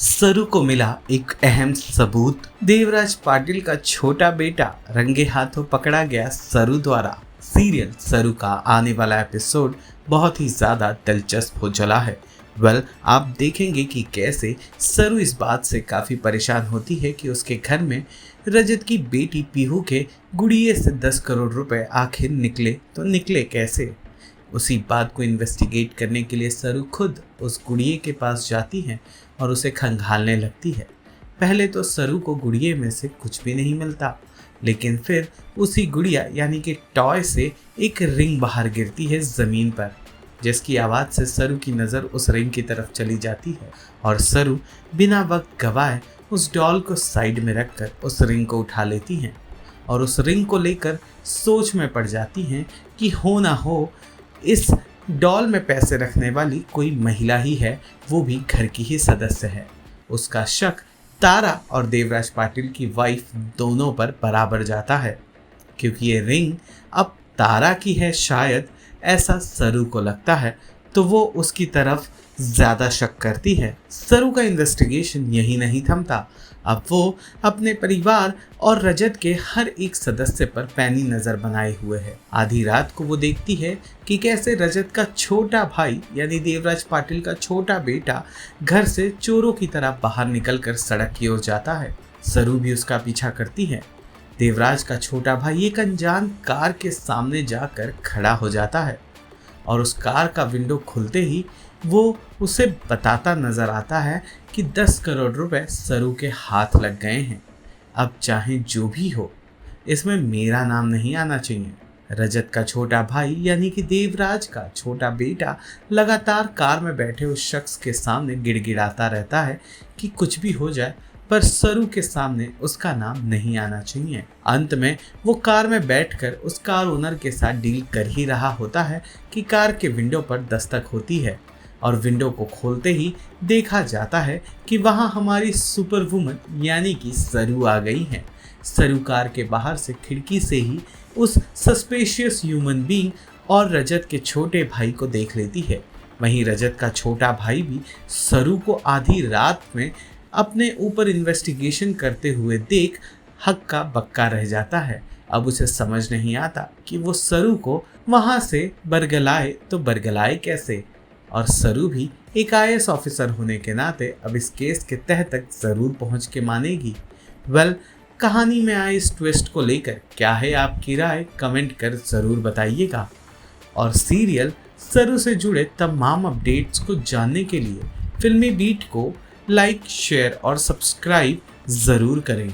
सरू को मिला एक अहम सबूत। देवराज पाटिल का छोटा बेटा रंगे हाथों पकड़ा गया सरू द्वारा। सीरियल सरू का आने वाला एपिसोड बहुत ही ज्यादा दिलचस्प हो चला है। आप देखेंगे कि कैसे सरू इस बात से काफी परेशान होती है कि उसके घर में रजत की बेटी पीहू के गुड़िये से 10 करोड़ रुपए आखिर निकले तो निकले कैसे। उसी बात को इन्वेस्टिगेट करने के लिए सरू खुद उस गुड़िये के पास जाती है और उसे खंगालने लगती है। पहले तो सरू को गुड़िये में से कुछ भी नहीं मिलता, लेकिन फिर उसी गुड़िया यानी कि टॉय से एक रिंग बाहर गिरती है जमीन पर, जिसकी आवाज़ से सरू की नज़र उस रिंग की तरफ चली जाती है और सरू बिना वक्त गवाए उस डॉल को साइड में रखकर उस रिंग को उठा लेती हैं और उस रिंग को लेकर सोच में पड़ जाती हैं कि हो ना हो इस डॉल में पैसे रखने वाली कोई महिला ही है, वो भी घर की ही सदस्य है। उसका शक तारा और देवराज पाटिल की वाइफ दोनों पर बराबर जाता है, क्योंकि ये रिंग अब तारा की है शायद, ऐसा सरू को लगता है। तो वो उसकी तरफ ज़्यादा शक करती है। सरू का इन्वेस्टिगेशन यही नहीं थमता। अब वो अपने परिवार और रजत के हर एक सदस्य पर पैनी नज़र बनाए हुए है। आधी रात को वो देखती है कि कैसे रजत का छोटा भाई यानी देवराज पाटिल का छोटा बेटा घर से चोरों की तरह बाहर निकलकर सड़क की ओर जाता है। सरू भी उसका पीछा करती है। देवराज का छोटा भाई एक अनजान कार के सामने जाकर खड़ा हो जाता है और उस कार का विंडो खुलते ही वो उसे बताता नजर आता है कि 10 करोड़ रुपए सरू के हाथ लग गए हैं। अब चाहे जो भी हो, इसमें मेरा नाम नहीं आना चाहिए। रजत का छोटा भाई यानी कि देवराज का छोटा बेटा लगातार कार में बैठे उस शख्स के सामने गिड़गिड़ाता रहता है कि कुछ भी हो जाए पर सरू के सामने उसका नाम नहीं आना चाहिए। अंत में वो कार में बैठकर उस कार ओनर के साथ डील कर ही रहा होता है कि कार के विंडो पर दस्तक होती है और विंडो को खोलते ही देखा जाता है कि वहाँ हमारी सुपर वुमन यानी कि सरू आ गई है। सरू कार के बाहर से खिड़की से ही उस सस्पेशियस ह्यूमन बीइंग और रजत के छोटे भाई को देख लेती है। वहीं रजत का छोटा भाई भी सरू को आधी रात में अपने ऊपर इन्वेस्टिगेशन करते हुए देख हक्का बक्का रह जाता है। अब उसे समझ नहीं आता कि वो सरू को वहाँ से बरगलाए तो बरगलाए कैसे, और सरू भी एक IAS ऑफिसर होने के नाते अब इस केस के तह तक ज़रूर पहुँच के मानेगी। कहानी में आए इस ट्विस्ट को लेकर क्या है आपकी राय, कमेंट कर ज़रूर बताइएगा। और सीरियल सरू से जुड़े तमाम अपडेट्स को जानने के लिए फिल्मी बीट को लाइक, शेयर और सब्सक्राइब ज़रूर करें।